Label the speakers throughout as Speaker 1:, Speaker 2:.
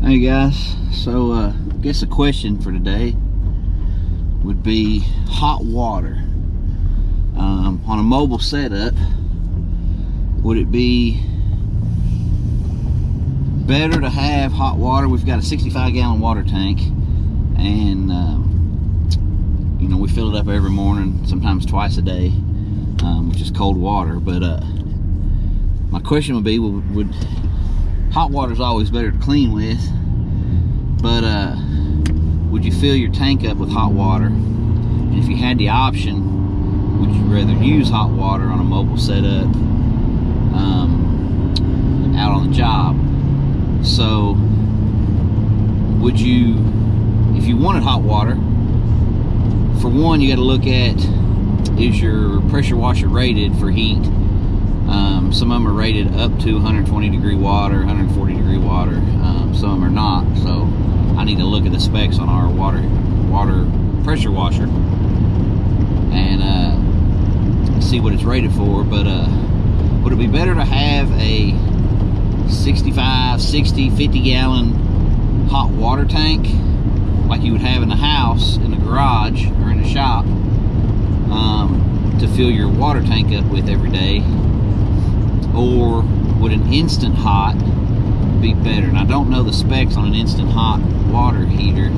Speaker 1: Hey guys, so I guess the question for today would be hot water. On a mobile setup, would it be better to have hot water? We've got a 65-gallon water tank, and you know, we fill it up every morning, sometimes twice a day, which is cold water. But my question would be, would hot water is always better to clean with, but would you fill your tank up with hot water? And if you had the option, would you rather use hot water on a mobile setup out on the job? So would you, if you wanted hot water, for one, you got to look at, is your pressure washer rated for heat? Some of them are rated up to 120 degree water, 140 degree water. Some of them are not. So I need to look at the specs on our water pressure washer and see what it's rated for. But would it be better to have a 65, 60, 50 gallon hot water tank like you would have in the house, in the garage, or in the shop, to fill your water tank up with every day? Or would an instant hot be better? And I don't know the specs on an instant hot water heater.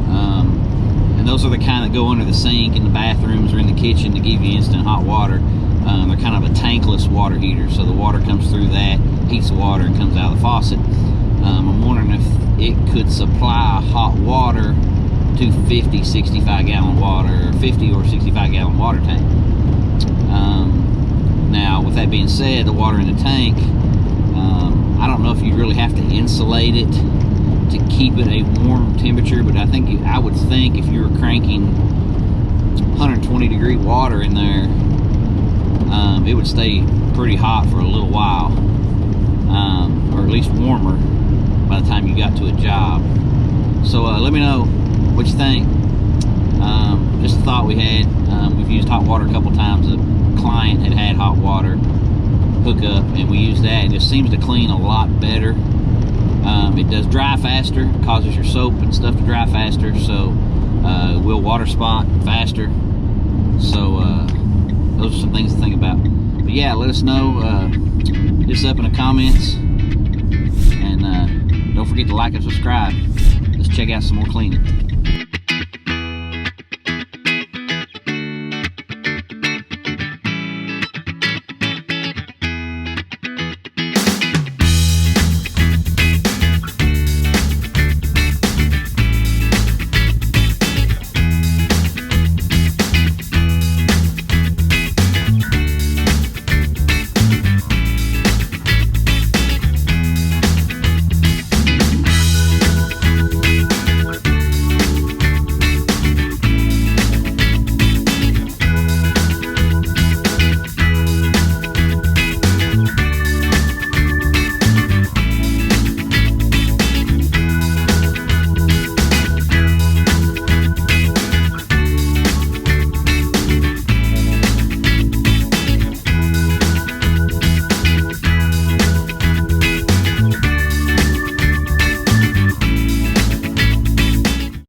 Speaker 1: And those are the kind that go under the sink in the bathrooms or in the kitchen to give you instant hot water. They're kind of a tankless water heater, so the water comes through that, heats the water, and comes out of the faucet. I'm wondering if it could supply hot water to 50, 65 gallon water, or 50 or 65 gallon water tank. Now, with that being said, the water in the tank, I don't know if you really have to insulate it to keep it a warm temperature, but I would think if you were cranking 120 degree water in there, it would stay pretty hot for a little while, or at least warmer by the time you got to a job. So let me know what you think. Just a thought we had. We've used hot water a couple times. A client had hot water hook up, and we used that. It just seems to clean a lot better. It does dry faster. It causes your soap and stuff to dry faster, so it will water spot faster. So those are some things to think about. But yeah, let us know. Hit us up in the comments, and don't forget to like and subscribe. Let's check out some more cleaning.